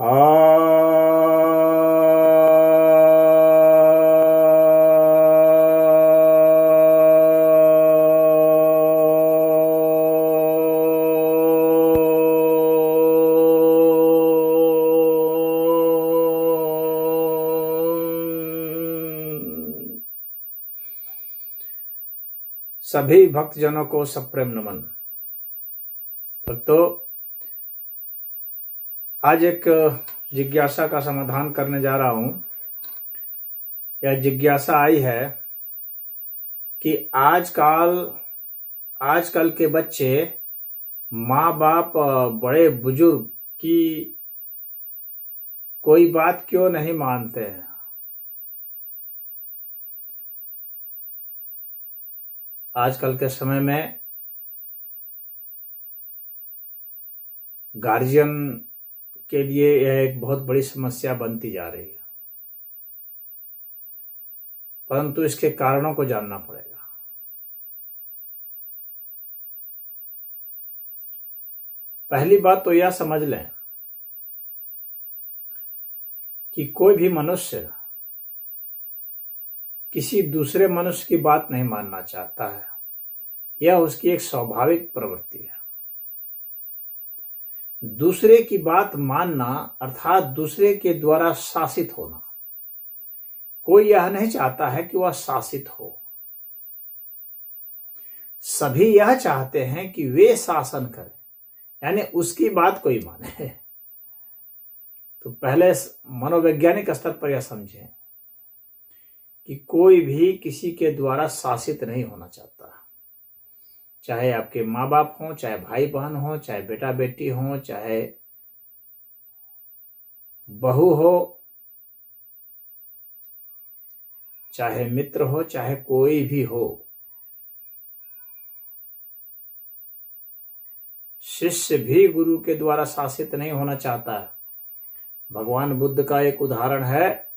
सभी भक्तजनों को सप्रेम नमन। भक्तों, आज एक जिज्ञासा का समाधान करने जा रहा हूं। यह जिज्ञासा आई है कि आजकल के बच्चे माँ बाप बड़े बुजुर्ग की कोई बात क्यों नहीं मानते हैं। आजकल के समय में गार्जियन के लिए यह एक बहुत बड़ी समस्या बनती जा रही है, परंतु इसके कारणों को जानना पड़ेगा। पहली बात तो यह समझ लें कि कोई भी मनुष्य किसी दूसरे मनुष्य की बात नहीं मानना चाहता है। यह उसकी एक स्वाभाविक प्रवृत्ति है। दूसरे की बात मानना अर्थात दूसरे के द्वारा शासित होना। कोई यह नहीं चाहता है कि वह शासित हो। सभी यह चाहते हैं कि वे शासन करें, यानी उसकी बात कोई माने। तो पहले मनोवैज्ञानिक स्तर पर यह समझें कि कोई भी किसी के द्वारा शासित नहीं होना चाहता। चाहे आपके माँ बाप हों, चाहे भाई बहन हो, चाहे बेटा बेटी हो, चाहे बहू हो, चाहे मित्र हो, चाहे कोई भी हो। शिष्य भी गुरु के द्वारा शासित नहीं होना चाहता है। भगवान बुद्ध का एक उदाहरण है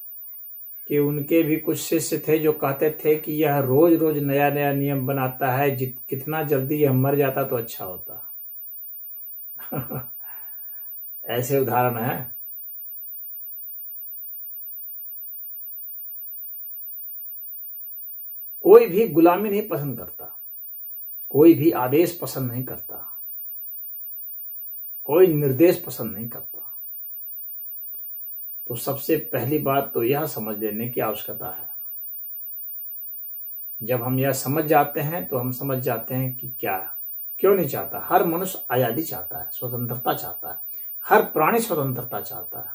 कि उनके भी कुछ शिष्य थे जो कहते थे कि यह रोज रोज नया नया नियम बनाता है, कितना जल्दी यह मर जाता तो अच्छा होता। ऐसे उदाहरण है। कोई भी गुलामी नहीं पसंद करता, कोई भी आदेश पसंद नहीं करता, कोई निर्देश पसंद नहीं करता। तो सबसे पहली बात तो यह समझ लेने की आवश्यकता है। जब हम यह समझ जाते हैं तो हम समझ जाते हैं कि क्यों नहीं चाहता। हर मनुष्य आजादी चाहता है, स्वतंत्रता चाहता है। हर प्राणी स्वतंत्रता चाहता है।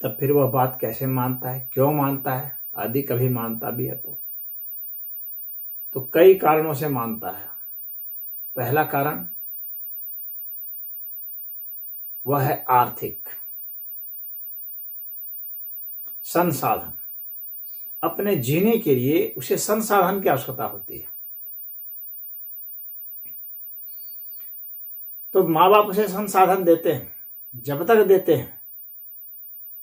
तब फिर वह बात कैसे मानता है, क्यों मानता है, आदि कभी मानता भी है तो कई कारणों से मानता है। पहला कारण वह है आर्थिक संसाधन। अपने जीने के लिए उसे संसाधन की आवश्यकता होती है। तो माँ बाप उसे संसाधन देते हैं। जब तक देते हैं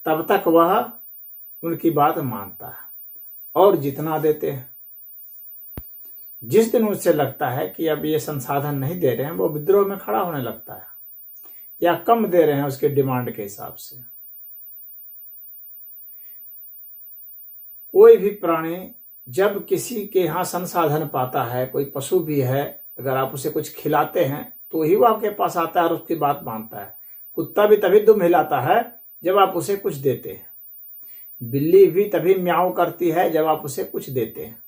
तब तक वह उनकी बात मानता है, और जितना देते हैं, जिस दिन उससे लगता है कि अब ये संसाधन नहीं दे रहे हैं, वो विद्रोह में खड़ा होने लगता है या कम दे रहे हैं उसके डिमांड के हिसाब से। कोई भी प्राणी जब किसी के यहाँ संसाधन पाता है, कोई पशु भी है, अगर आप उसे कुछ खिलाते हैं तो ही वो आपके पास आता है और उसकी बात मानता है। कुत्ता भी तभी दुम हिलाता है जब आप उसे कुछ देते हैं। बिल्ली भी तभी म्याऊं करती है जब आप उसे कुछ देते हैं।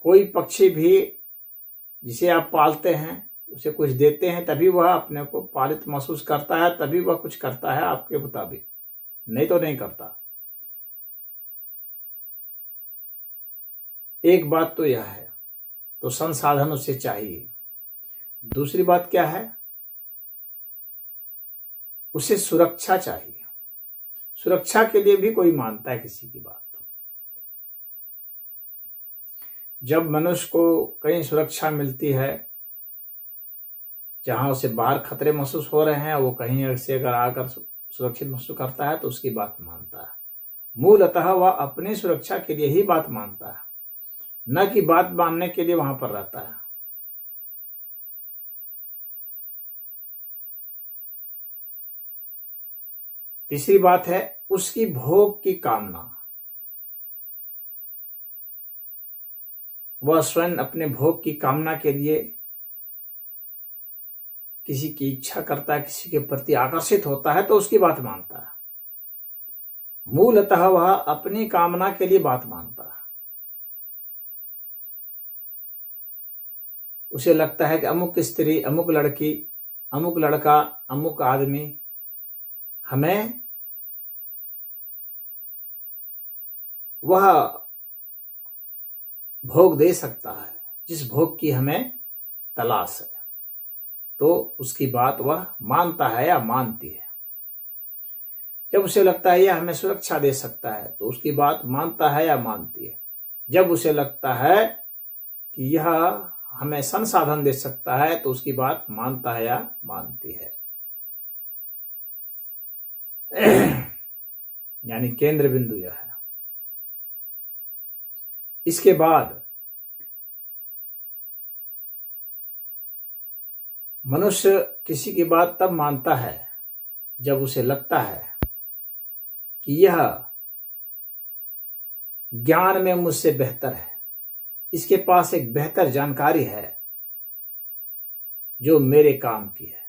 कोई पक्षी भी जिसे आप पालते हैं, उसे कुछ देते हैं, तभी वह अपने को पालित महसूस करता है, तभी वह कुछ करता है आपके मुताबिक, नहीं तो नहीं करता। एक बात तो यह है, तो संसाधन उसे चाहिए। दूसरी बात क्या है, उसे सुरक्षा चाहिए। सुरक्षा के लिए भी कोई मानता है किसी की बात। जब मनुष्य को कहीं सुरक्षा मिलती है, जहां उसे बाहर खतरे महसूस हो रहे हैं, वो कहीं से अगर आकर सुरक्षित महसूस करता है तो उसकी बात मानता है। मूलतः वह अपनी सुरक्षा के लिए ही बात मानता है, न कि बात मानने के लिए वहां पर रहता है। तीसरी बात है उसकी भोग की कामना। वह स्वयं अपने भोग की कामना के लिए किसी की इच्छा करता है, किसी के प्रति आकर्षित होता है तो उसकी बात मानता है। मूलतः वह अपनी कामना के लिए बात मानता है। उसे लगता है कि अमुक स्त्री, अमुक लड़की, अमुक लड़का, अमुक आदमी हमें वह भोग दे सकता है जिस भोग की हमें तलाश है, तो उसकी बात वह मानता है या मानती है। जब उसे लगता है यह हमें सुरक्षा दे सकता है तो उसकी बात मानता है या मानती है। जब उसे लगता है कि यह हमें संसाधन दे सकता है तो उसकी बात मानता है या मानती है। यानी केंद्र बिंदु यह है। इसके बाद मनुष्य किसी की बात तब मानता है जब उसे लगता है कि यह ज्ञान में मुझसे बेहतर है, इसके पास एक बेहतर जानकारी है जो मेरे काम की है।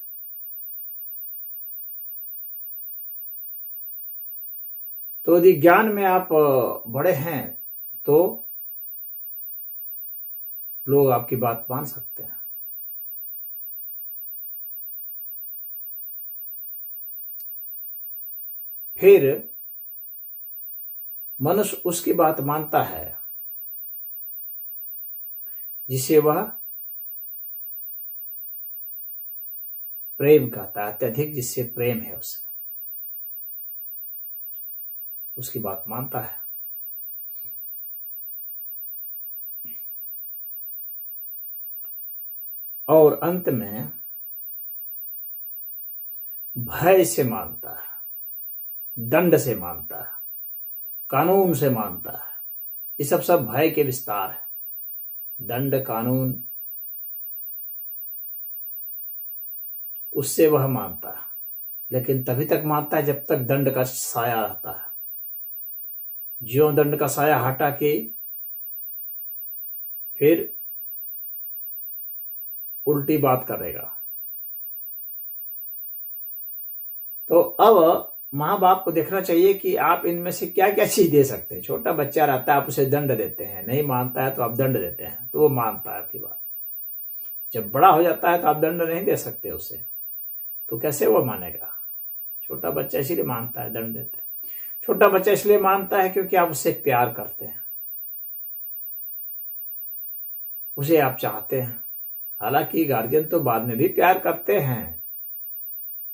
तो यदि ज्ञान में आप बड़े हैं तो लोग आपकी बात मान सकते हैं। फिर मनुष्य उसकी बात मानता है जिसे वह प्रेम कहता है, अत्यधिक जिससे प्रेम है उसे, उसकी बात मानता है। और अंत में भय से मानता है, दंड से मानता है, कानून से मानता है। ये सब भय के विस्तार है। दंड, कानून, उससे वह मानता है, लेकिन तभी तक मानता है जब तक दंड का साया रहता है। ज्यों दंड का साया हटा के फिर उल्टी बात करेगा। तो अब माँ बाप को देखना चाहिए कि आप इनमें से क्या क्या चीज दे सकते हैं। छोटा बच्चा रहता है, आप उसे दंड देते हैं, नहीं मानता है तो आप दंड देते हैं, तो वो मानता है आपकी बात। जब बड़ा हो जाता है तो आप दंड नहीं दे सकते उसे, तो कैसे वो मानेगा। छोटा बच्चा इसीलिए मानता है, दंड देते हैं। छोटा बच्चा इसलिए मानता है क्योंकि आप उससे प्यार करते हैं, उसे आप चाहते हैं। हालांकि गार्जियन तो बाद में भी प्यार करते हैं,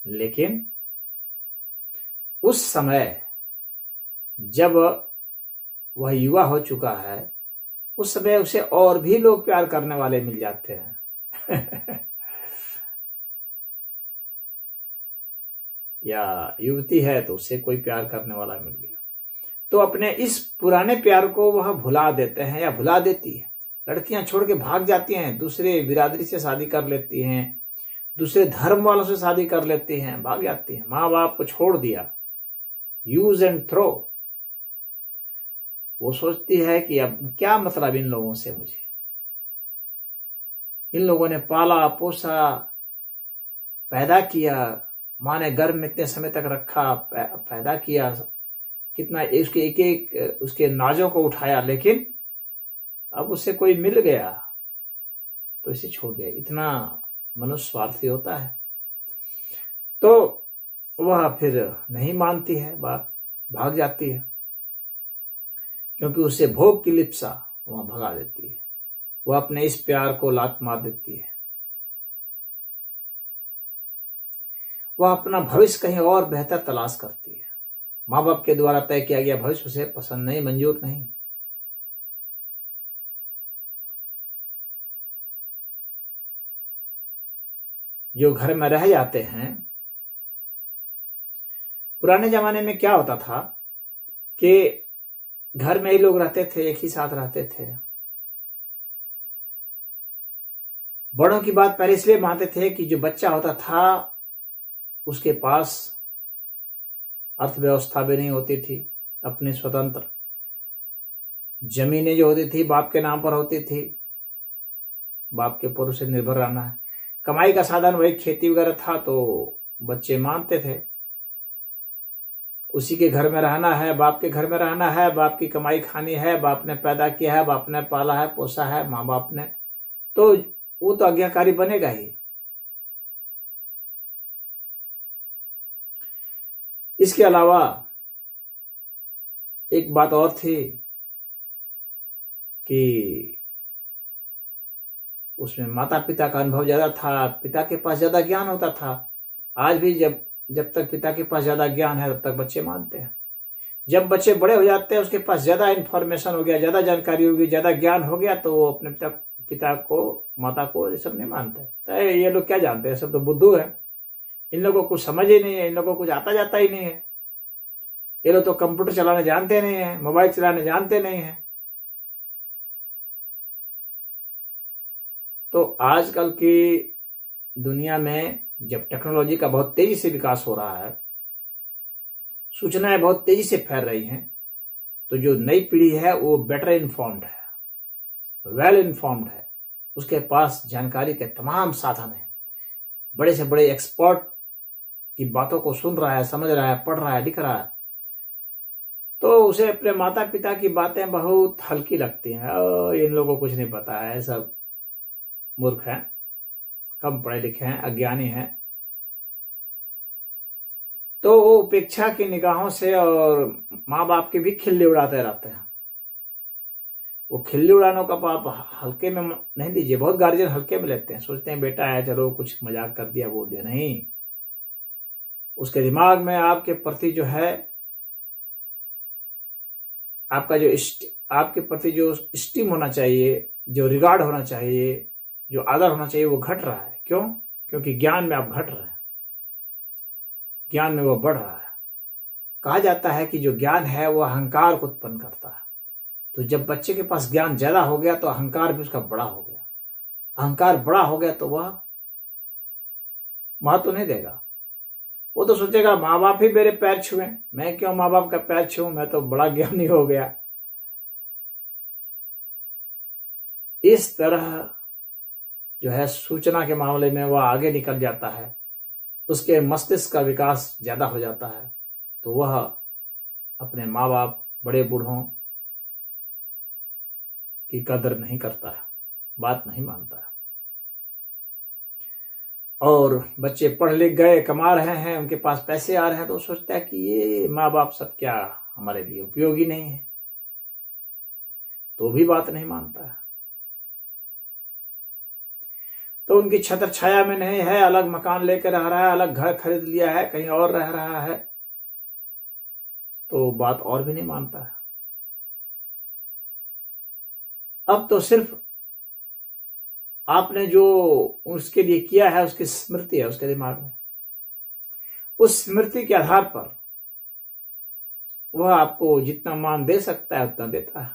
लेकिन उस समय जब वह युवा हो चुका है, उस समय उसे और भी लोग प्यार करने वाले मिल जाते हैं। या युवती है तो उसे कोई प्यार करने वाला मिल गया, तो अपने इस पुराने प्यार को वह भुला देते हैं या भुला देती है। लड़कियां छोड़ के भाग जाती हैं, दूसरे बिरादरी से शादी कर लेती हैं, दूसरे धर्म वालों से शादी कर लेती हैं, भाग जाती हैं। माँ बाप को छोड़ दिया, यूज एंड थ्रो। वो सोचती है कि अब क्या मतलब इन लोगों से, मुझे इन लोगों ने पाला पोसा, पैदा किया, माँ ने गर्भ में इतने समय तक रखा, पैदा किया, कितना उसके एक एक उसके नाजों को उठाया, लेकिन अब उससे कोई मिल गया तो इसे छोड़ दिया। इतना मनुष्य स्वार्थी होता है। तो वह फिर नहीं मानती है बात, भाग जाती है, क्योंकि उसे भोग की लिप्सा वहां भगा देती है। वह अपने इस प्यार को लात मार देती है। वह अपना भविष्य कहीं और बेहतर तलाश करती है। माँ बाप के द्वारा तय किया गया भविष्य उसे पसंद नहीं, मंजूर नहीं। जो घर में रह जाते हैं, पुराने जमाने में क्या होता था कि घर में ही लोग रहते थे, एक ही साथ रहते थे। बड़ों की बात पहले इसलिए मानते थे कि जो बच्चा होता था उसके पास अर्थव्यवस्था भी नहीं होती थी अपनी स्वतंत्र, जमीनें जो होती थी बाप के नाम पर होती थी, बाप के ऊपर उसे निर्भर रहना है, कमाई का साधन वही खेती वगैरह था, तो बच्चे मानते थे उसी के घर में रहना है, बाप के घर में रहना है, बाप की कमाई खानी है, बाप ने पैदा किया है, बाप ने पाला है, पोसा है, माँ बाप ने, तो वो तो आज्ञाकारी बनेगा ही। इसके अलावा एक बात और थी कि उसमें माता पिता का अनुभव ज्यादा था, पिता के पास ज्यादा ज्ञान होता था। आज भी जब तक पिता के पास ज्यादा ज्ञान है तब तक बच्चे मानते हैं। जब बच्चे बड़े हो जाते हैं, उसके पास ज्यादा इन्फॉर्मेशन हो गया, ज्यादा जानकारी हो गई, ज्यादा ज्ञान हो गया, तो वो अपने पिता को, माता को ये सब नहीं मानते। तो ये लोग क्या जानते हैं, सब तो बुद्धू है, इन लोगों को कुछ समझ ही नहीं है, इन लोगों को कुछ आता जाता ही नहीं है, ये लोग तो कंप्यूटर चलाने जानते नहीं है, मोबाइल चलाने जानते नहीं है। तो आजकल की दुनिया में जब टेक्नोलॉजी का बहुत तेजी से विकास हो रहा है, सूचनाएं बहुत तेजी से फैल रही हैं, तो जो नई पीढ़ी है वो बेटर इन्फॉर्म्ड है, वेल इन्फॉर्म्ड है, उसके पास जानकारी के तमाम साधन हैं, बड़े से बड़े एक्सपर्ट की बातों को सुन रहा है, समझ रहा है, पढ़ रहा है, लिख रहा है, तो उसे अपने माता पिता की बातें बहुत हल्की लगती हैं। इन लोगों को कुछ नहीं पता है, सब मूर्ख हैं, कम पढ़े लिखे हैं, अज्ञानी हैं। तो वो उपेक्षा की निगाहों से और माँ बाप के भी खिल्ली उड़ाते रहते हैं। वो खिल्ली उड़ानों का आप हल्के में नहीं लीजिए, बहुत गार्जियन हल्के में लेते हैं, सोचते हैं बेटा है चलो कुछ मजाक कर दिया, बोल दिया, नहीं, उसके दिमाग में आपके प्रति जो है, आपका जो आपके प्रति जो स्टीम होना चाहिए, जो रिगार्ड होना चाहिए, जो आदर होना चाहिए, वो घट रहा है। क्यों? क्योंकि ज्ञान में आप घट रहे हैं, ज्ञान में वो बढ़ रहा है। कहा जाता है कि जो ज्ञान है वो अहंकार को उत्पन्न करता है। तो जब बच्चे के पास ज्ञान ज्यादा हो गया तो अहंकार भी उसका बड़ा हो गया, अहंकार बड़ा हो गया तो वह महत्व नहीं देगा, वो तो सोचेगा माँ बाप ही मेरे पैर छुए, मैं क्यों माँ बाप का पैर छूऊं, मैं तो बड़ा ज्ञानी हो गया। इस तरह जो है सूचना के मामले में वह आगे निकल जाता है, उसके मस्तिष्क का विकास ज्यादा हो जाता है, तो वह अपने माँ बाप, बड़े बूढ़ों की कदर नहीं करता है, बात नहीं मानता है। और बच्चे पढ़ लिख गए, कमा रहे हैं, उनके पास पैसे आ रहे हैं, तो सोचता है कि ये माँ बाप सब क्या हमारे लिए उपयोगी नहीं है, तो भी बात नहीं मानता है। तो उनकी छत्र छाया में नहीं है, अलग मकान लेकर रह रहा है, अलग घर खरीद लिया है, कहीं और रह रहा है, तो बात और भी नहीं मानता है। अब तो सिर्फ आपने जो उसके लिए किया है उसकी स्मृति है उसके दिमाग में, उस स्मृति के आधार पर वह आपको जितना मान दे सकता है उतना देता है।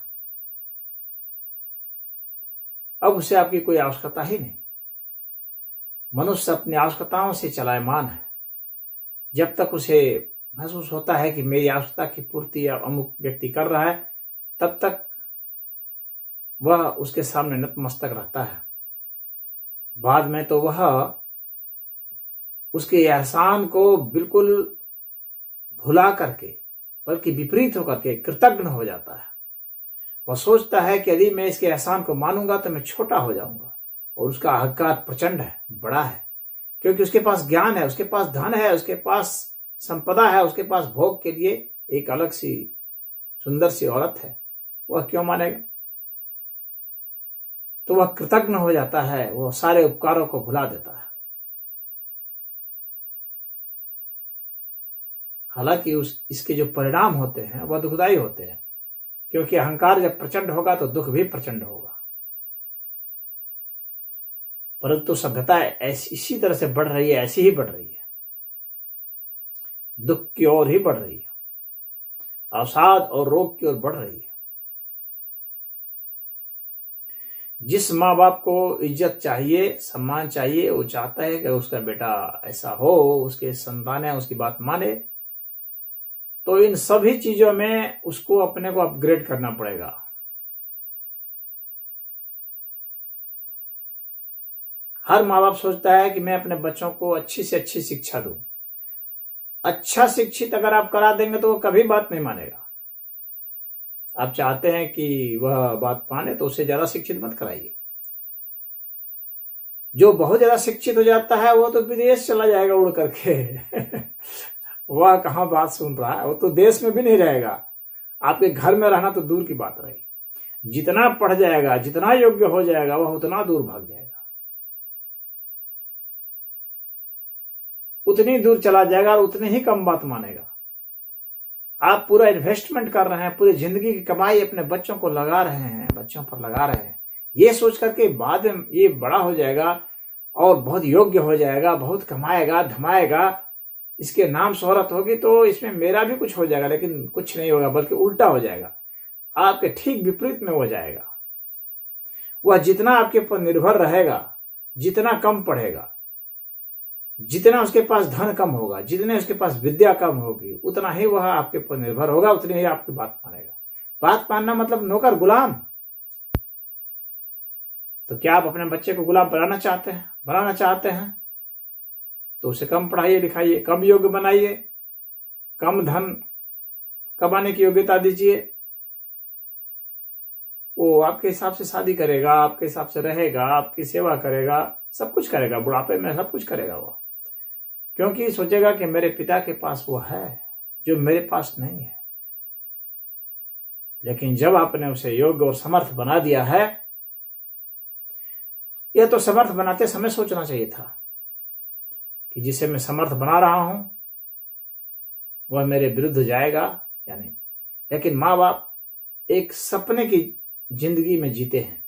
अब उसे आपकी कोई आवश्यकता ही नहीं। मनुष्य अपनी आवश्यकताओं से चलायमान है। जब तक उसे महसूस होता है कि मेरी आवश्यकता की पूर्ति या अमुक व्यक्ति कर रहा है, तब तक वह उसके सामने नतमस्तक रहता है। बाद में तो वह उसके एहसान को बिल्कुल भुला करके, बल्कि विपरीत होकर के कृतज्ञ हो जाता है। वह सोचता है कि यदि मैं इसके एहसान को मानूंगा तो मैं छोटा हो जाऊंगा, और उसका अहंकार प्रचंड है, बड़ा है, क्योंकि उसके पास ज्ञान है, उसके पास धन है, उसके पास संपदा है, उसके पास भोग के लिए एक अलग सी सुंदर सी औरत है। वह क्यों मानेगा? तो वह कृतज्ञ हो जाता है, वह सारे उपकारों को भुला देता है। हालांकि इसके जो परिणाम होते हैं वह दुखदायी होते हैं, क्योंकि अहंकार जब प्रचंड होगा तो दुख भी प्रचंड होगा। परंतु सभ्यता इसी तरह से बढ़ रही है, ऐसी ही बढ़ रही है, दुख की ओर ही बढ़ रही है, अवसाद और रोग की ओर बढ़ रही है। जिस माँ बाप को इज्जत चाहिए, सम्मान चाहिए, वो चाहता है कि उसका बेटा ऐसा हो, उसके संतान है उसकी बात माने, तो इन सभी चीजों में उसको अपने को अपग्रेड करना पड़ेगा। हर माँ बाप सोचता है कि मैं अपने बच्चों को अच्छी से अच्छी शिक्षा दूं। अच्छा शिक्षित अगर आप करा देंगे तो वो कभी बात नहीं मानेगा। आप चाहते हैं कि वह बात माने तो उससे ज्यादा शिक्षित मत कराइए। जो बहुत ज्यादा शिक्षित हो जाता है वो तो विदेश चला जाएगा उड़ करके वह कहाँ बात सुन रहा है, वो तो देश में भी नहीं रहेगा। आपके घर में रहना तो दूर की बात रही। जितना पढ़ जाएगा, जितना योग्य हो जाएगा, वह उतना दूर भाग जाएगा, उतनी दूर चला जाएगा और उतनी ही कम बात मानेगा। आप पूरा इन्वेस्टमेंट कर रहे हैं, पूरी जिंदगी की कमाई अपने बच्चों को लगा रहे हैं, बच्चों पर लगा रहे हैं, ये सोच करके बाद में ये बड़ा हो जाएगा और बहुत योग्य हो जाएगा, बहुत कमाएगा, धमाएगा, इसके नाम शोहरत होगी तो इसमें मेरा भी कुछ हो जाएगा। लेकिन कुछ नहीं होगा, बल्कि उल्टा हो जाएगा, आपके ठीक विपरीत में हो जाएगा। वह जितना आपके ऊपर निर्भर रहेगा, जितना कम पढ़ेगा, जितना उसके पास धन कम होगा, जितने उसके पास विद्या कम होगी, उतना ही वह आपके ऊपर निर्भर होगा, उतनी ही आपकी बात मानेगा। बात मानना मतलब नौकर, गुलाम। तो क्या आप अपने बच्चे को गुलाम बनाना चाहते हैं? बनाना चाहते हैं तो उसे कम पढ़ाइए लिखाइए, कम योग्य बनाइए, कम धन कमाने की योग्यता दीजिए। वो आपके हिसाब से शादी करेगा, आपके हिसाब से रहेगा, आपकी सेवा करेगा, सब कुछ करेगा, बुढ़ापे में सब कुछ करेगा वो, क्योंकि सोचेगा कि मेरे पिता के पास वो है जो मेरे पास नहीं है। लेकिन जब आपने उसे योग्य और समर्थ बना दिया है, यह तो समर्थ बनाते समय सोचना चाहिए था कि जिसे मैं समर्थ बना रहा हूं वह मेरे विरुद्ध जाएगा या नहीं। लेकिन माँ बाप एक सपने की जिंदगी में जीते हैं,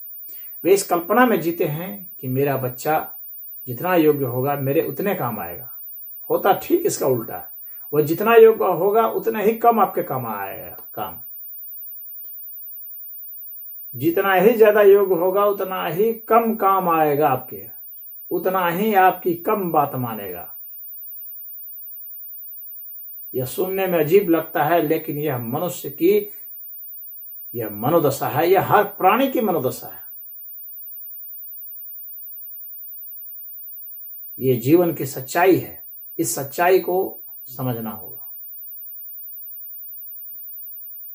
वे इस कल्पना में जीते हैं कि मेरा बच्चा जितना योग्य होगा मेरे उतने काम आएगा। होता ठीक इसका उल्टा है, वह जितना योग्य होगा उतना ही कम आपके काम आएगा काम। जितना ही ज्यादा योग्य होगा उतना ही कम काम आएगा आपके, उतना ही आपकी कम बात मानेगा। यह सुनने में अजीब लगता है, लेकिन यह मनुष्य की यह मनोदशा है, यह हर प्राणी की मनोदशा है। यह जीवन की सच्चाई है, इस सच्चाई को समझना होगा।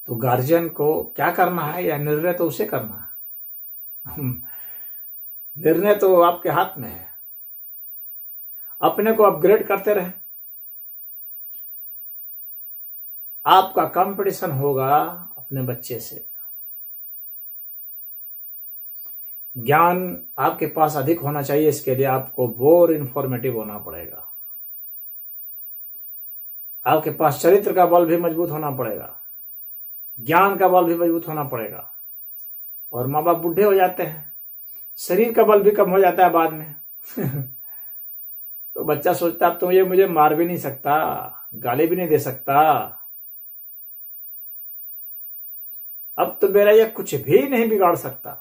तो गार्जियन को क्या करना है, यह निर्णय तो उसे करना है निर्णय तो आपके हाथ में है। अपने को अपग्रेड करते रहे। आपका कंपटीशन होगा अपने बच्चे से। ज्ञान आपके पास अधिक होना चाहिए, इसके लिए आपको बोर इंफॉर्मेटिव होना पड़ेगा। आपके पास चरित्र का बल भी मजबूत होना पड़ेगा, ज्ञान का बल भी मजबूत होना पड़ेगा। और माँ बाप बूढ़े हो जाते हैं, शरीर का बल भी कम हो जाता है बाद में तो बच्चा सोचता है तो ये मुझे मार भी नहीं सकता, गाली भी नहीं दे सकता, अब तो मेरा यह कुछ भी नहीं बिगाड़ सकता,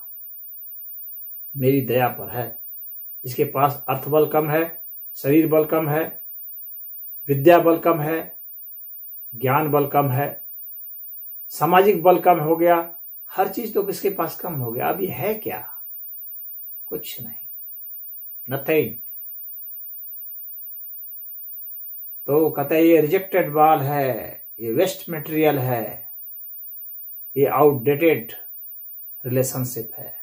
मेरी दया पर है। इसके पास अर्थ बल कम है, शरीर बल कम है, विद्या बल कम है, ज्ञान बल कम है, सामाजिक बल कम हो गया, हर चीज तो किसके पास कम हो गया। अब ये है क्या? कुछ नहीं, नथिंग। तो कहते हैं ये रिजेक्टेड बाल है, ये वेस्ट मटेरियल है, ये आउटडेटेड रिलेशनशिप है।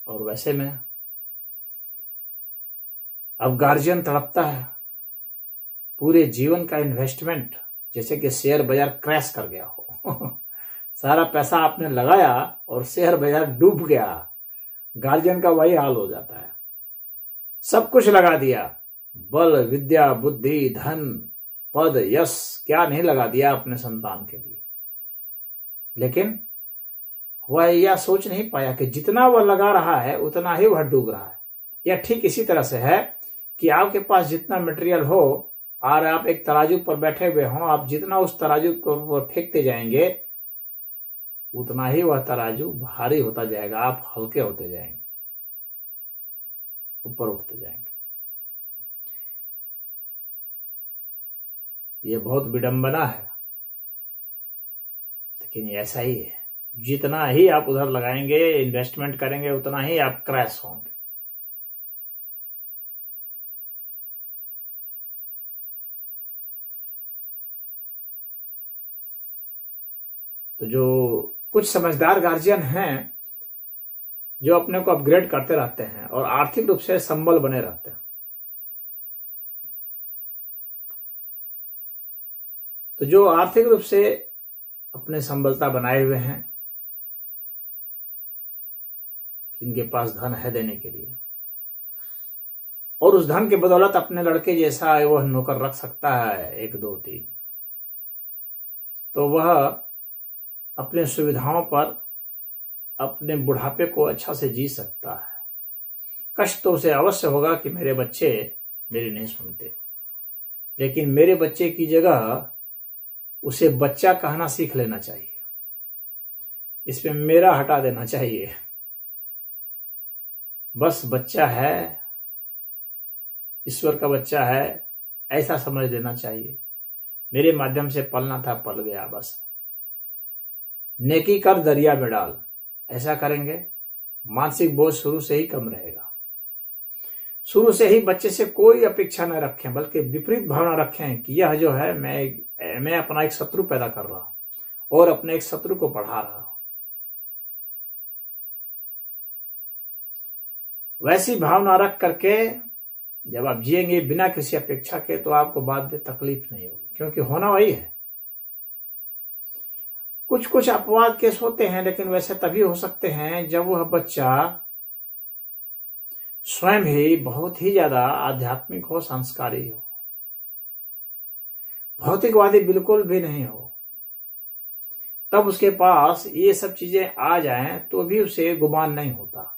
और वैसे में अब गार्जियन तड़पता है, पूरे जीवन का इन्वेस्टमेंट जैसे कि शेयर बाजार क्रैश कर गया हो सारा पैसा आपने लगाया और शेयर बाजार डूब गया, गार्जियन का वही हाल हो जाता है। सब कुछ लगा दिया, बल, विद्या, बुद्धि, धन, पद, यश, क्या नहीं लगा दिया अपने संतान के लिए। लेकिन वह यह सोच नहीं पाया कि जितना वह लगा रहा है उतना ही वह डूब रहा है। यह ठीक इसी तरह से है कि आपके पास जितना मटेरियल हो और आप एक तराजू पर बैठे हुए हों, आप जितना उस तराजू को फेंकते जाएंगे उतना ही वह तराजू भारी होता जाएगा, आप हल्के होते जाएंगे, ऊपर उठते जाएंगे। ये बहुत विडंबना है, लेकिन ऐसा ही है। जितना ही आप उधर लगाएंगे, इन्वेस्टमेंट करेंगे, उतना ही आप क्रैश होंगे। तो जो कुछ समझदार गार्जियन हैं, जो अपने को अपग्रेड करते रहते हैं और आर्थिक रूप से संबल बने रहते हैं, तो जो आर्थिक रूप से अपने संबलता बनाए हुए हैं, जिनके पास धन है देने के लिए, और उस धन के बदौलत अपने लड़के जैसा वह नौकर रख सकता है 1 2 3, तो वह अपने सुविधाओं पर अपने बुढ़ापे को अच्छा से जी सकता है। कष्ट तो उसे अवश्य होगा कि मेरे बच्चे मेरी नहीं सुनते, लेकिन मेरे बच्चे की जगह उसे बच्चा कहना सीख लेना चाहिए। इसमें मेरा हटा देना चाहिए। बस बच्चा है, ईश्वर का बच्चा है, ऐसा समझ लेना चाहिए। मेरे माध्यम से पलना था, पल गया। बस नेकी कर दरिया में डाल, ऐसा करेंगे मानसिक बोझ शुरू से ही कम रहेगा। शुरू से ही बच्चे से कोई अपेक्षा न रखें, बल्कि विपरीत भावना रखें कि यह जो है मैं अपना एक शत्रु पैदा कर रहा हूं और अपने एक शत्रु को पढ़ा रहा हूं। वैसी भावना रख करके जब आप जिएंगे बिना किसी अपेक्षा के, तो आपको बाद में तकलीफ नहीं होगी, क्योंकि होना वही है। कुछ कुछ अपवाद केस होते हैं, लेकिन वैसे तभी हो सकते हैं जब वह बच्चा स्वयं ही बहुत ही ज्यादा आध्यात्मिक हो, संस्कारी हो, भौतिकवादी बिल्कुल भी नहीं हो। तब उसके पास ये सब चीजें आ जाएं तो भी उसे गुमान नहीं होता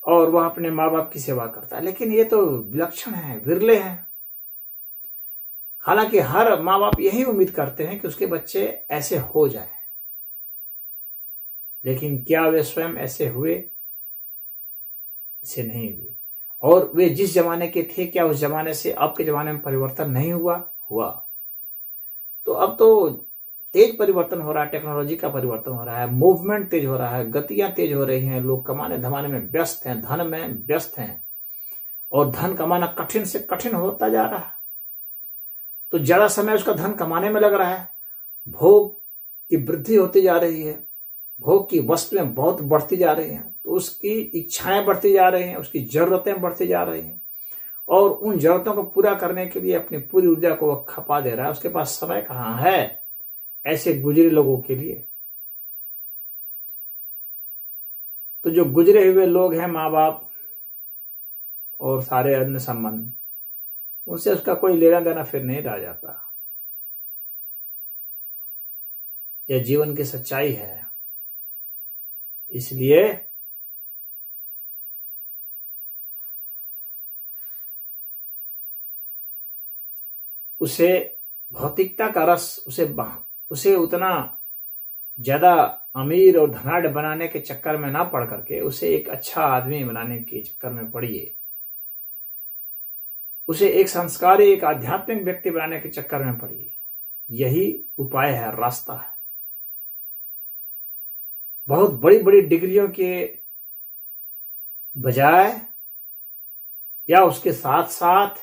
और वह अपने माँ बाप की सेवा करता है। लेकिन ये तो विलक्षण है, विरले हैं। हालांकि हर माँ बाप यही उम्मीद करते हैं कि उसके बच्चे ऐसे हो जाएं, लेकिन क्या वे स्वयं ऐसे हुए? ऐसे नहीं हुए। और वे जिस जमाने के थे, क्या उस जमाने से अब के जमाने में परिवर्तन नहीं हुआ? हुआ। तो अब तो तेज परिवर्तन हो रहा है, टेक्नोलॉजी का परिवर्तन हो रहा है, मूवमेंट तेज हो रहा है, गतियां तेज हो रही हैं, लोग कमाने धमाने में व्यस्त हैं, धन में व्यस्त हैं, और धन कमाना कठिन से कठिन होता जा रहा है। तो ज्यादा समय उसका धन कमाने में लग रहा है, भोग की वृद्धि होती जा रही है, भोग की वस्तुएं बहुत बढ़ती जा रही हैं, तो उसकी इच्छाएं बढ़ती जा रही हैं, उसकी जरूरतें बढ़ती जा रही हैं, और उन जरूरतों को पूरा करने के लिए अपनी पूरी ऊर्जा को वह खपा दे रहा है। उसके पास समय कहाँ है ऐसे गुजरे लोगों के लिए? तो जो गुजरे हुए लोग हैं, माँ बाप और सारे अन्य संबंध, उससे उसका कोई लेना देना फिर नहीं रह जाता। यह जीवन की सच्चाई है। इसलिए उसे भौतिकता का रस उसे उतना ज्यादा अमीर और धनाढ़ बनाने के चक्कर में ना पड़ करके उसे एक अच्छा आदमी बनाने के चक्कर में पड़िए। उसे एक संस्कारी, एक आध्यात्मिक व्यक्ति बनाने के चक्कर में पड़िए। यही उपाय है, रास्ता है। बहुत बड़ी बड़ी डिग्रियों के बजाय या उसके साथ साथ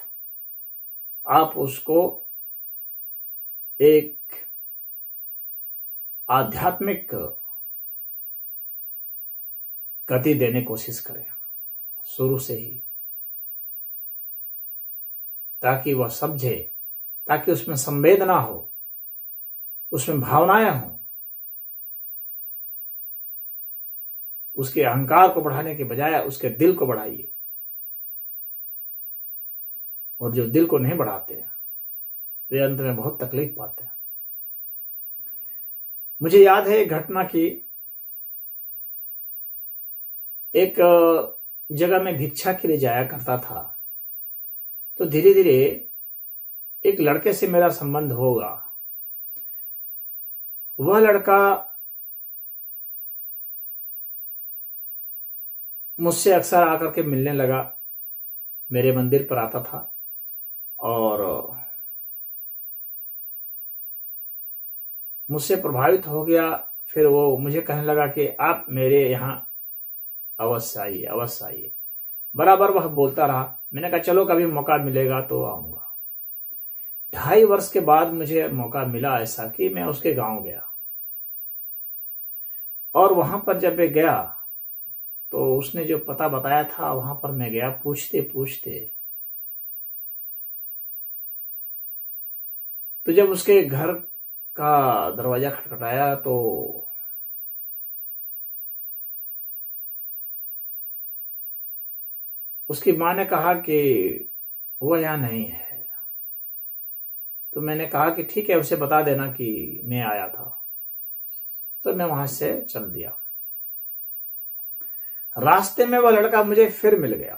आप उसको एक आध्यात्मिक गति देने की कोशिश करें शुरू से ही, ताकि वह समझे, ताकि उसमें संवेदना हो, उसमें भावनाएं हों। उसके अहंकार को बढ़ाने के बजाय उसके दिल को बढ़ाइए। और जो दिल को नहीं बढ़ाते वे अंत में बहुत तकलीफ पाते हैं। मुझे याद है एक घटना की, एक जगह में भिक्षा के लिए जाया करता था, तो धीरे धीरे एक लड़के से मेरा संबंध होगा। वह लड़का मुझसे अक्सर आकर के मिलने लगा, मेरे मंदिर पर आता था और मुझसे प्रभावित हो गया। फिर वो मुझे कहने लगा कि आप मेरे यहाँ अवश्य आइए, अवश्य आइए। बराबर वह बोलता रहा। मैंने कहा चलो कभी मौका मिलेगा तो आऊँगा। 2.5 वर्ष के बाद मुझे मौका मिला ऐसा कि मैं उसके गांव गया, और वहां पर जब मैं गया तो उसने जो पता बताया था वहां पर मैं गया पूछते पूछते। तो जब उसके घर का दरवाजा खटखटाया तो उसकी माँ ने कहा कि वह यहाँ नहीं है। तो मैंने कहा कि ठीक है, उसे बता देना कि मैं आया था। तो मैं वहां से चल दिया। रास्ते में वह लड़का मुझे फिर मिल गया,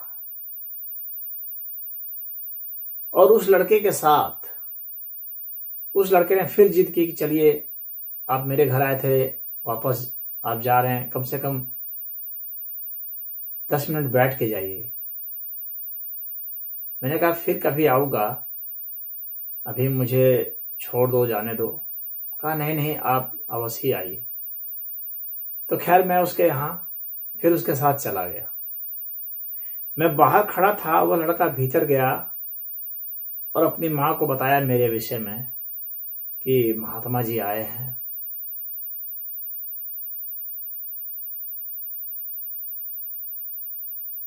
और उस लड़के के साथ उस लड़के ने फिर जिद की कि चलिए, आप मेरे घर आए थे, वापस आप जा रहे हैं, कम से कम 10 मिनट बैठ के जाइए। मैंने कहा फिर कभी आऊँगा, अभी मुझे छोड़ दो, जाने दो। कहा नहीं नहीं, आप अवश्य आइए। तो खैर मैं उसके यहाँ फिर उसके साथ चला गया। मैं बाहर खड़ा था, वह लड़का भीतर गया और अपनी माँ को बताया मेरे विषय में कि महात्मा जी आए हैं।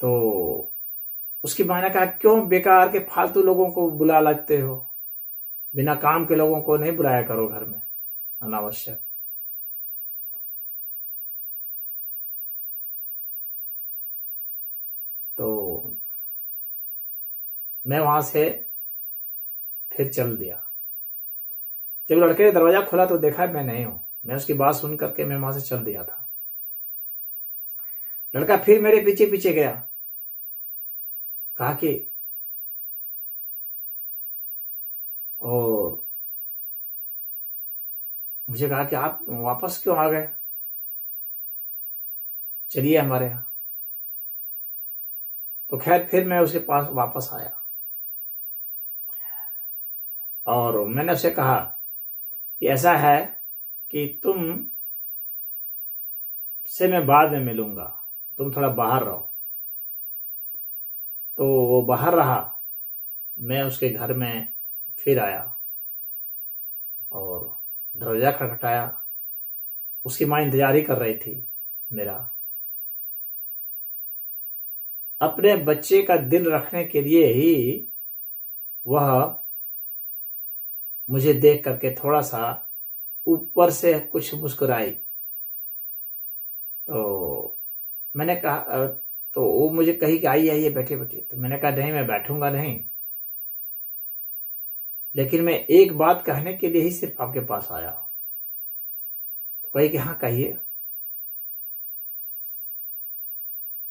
तो उसकी माँ ने कहा क्यों बेकार के फालतू लोगों को बुला लगते हो, बिना काम के लोगों को नहीं बुलाया करो घर में अनावश्यक। तो मैं वहां से फिर चल दिया। जब लड़के ने दरवाजा खोला तो देखा मैं नहीं हूं। मैं उसकी बात सुन करके मैं वहां से चल दिया था। लड़का फिर मेरे पीछे पीछे गया, कहा कि और मुझे कहा कि आप वापस क्यों आ गए, चलिए हमारे यहाँ। तो खैर फिर मैं उसके पास वापस आया और मैंने उसे कहा कि ऐसा है कि तुम से मैं बाद में मिलूंगा, तुम थोड़ा बाहर रहो। तो वो बाहर रहा, मैं उसके घर में फिर आया और दरवाजा खटखटाया। उसकी माँ इंतजार ही कर रही थी मेरा। अपने बच्चे का दिल रखने के लिए ही वह मुझे देख करके थोड़ा सा ऊपर से कुछ मुस्कुराई। तो मैंने कहा, तो वो मुझे कही कि आइए आइए बैठे बैठे। तो मैंने कहा नहीं, मैं बैठूंगा नहीं, लेकिन मैं एक बात कहने के लिए ही सिर्फ आपके पास आया। तो कही कि हाँ कहिए।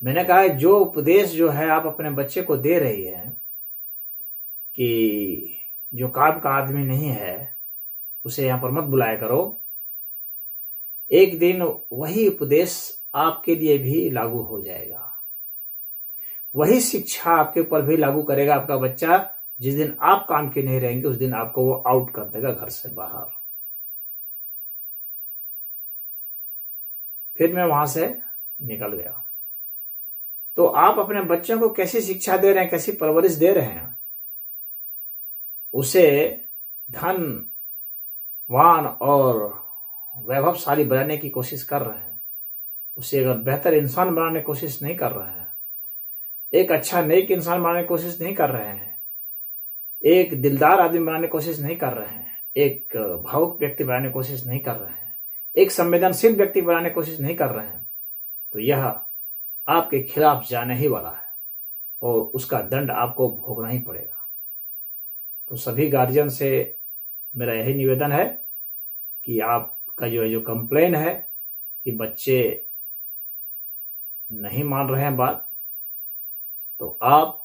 मैंने कहा जो उपदेश जो है आप अपने बच्चे को दे रही है कि जो काम का आदमी नहीं है उसे यहाँ पर मत बुलाया करो, एक दिन वही उपदेश आपके लिए भी लागू हो जाएगा। वही शिक्षा आपके ऊपर भी लागू करेगा आपका बच्चा। जिस दिन आप काम के नहीं रहेंगे उस दिन आपको वो आउट कर देगा घर से बाहर। फिर मैं वहां से निकल गया। तो आप अपने बच्चों को कैसी शिक्षा दे रहे हैं, कैसी परवरिश दे रहे हैं, उसे धनवान और वैभवशाली बनाने की कोशिश कर रहे हैं, उसे अगर बेहतर इंसान बनाने की कोशिश नहीं कर रहे हैं, एक अच्छा नेक इंसान बनाने की कोशिश नहीं कर रहे हैं, एक दिलदार आदमी बनाने की कोशिश नहीं कर रहे हैं, एक भावुक व्यक्ति बनाने की कोशिश नहीं कर रहे हैं, एक संवेदनशील व्यक्ति बनाने की कोशिश नहीं कर रहे हैं, तो यह आपके खिलाफ जाने ही वाला है और उसका दंड आपको भोगना ही पड़ेगा। तो सभी गार्जियन से मेरा यही निवेदन है कि आपका जो कंप्लेन है कि बच्चे नहीं मान रहे हैं बात, तो आप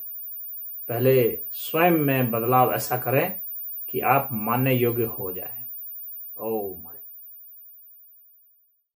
पहले स्वयं में बदलाव ऐसा करें कि आप मानने योग्य हो जाएं। ओम।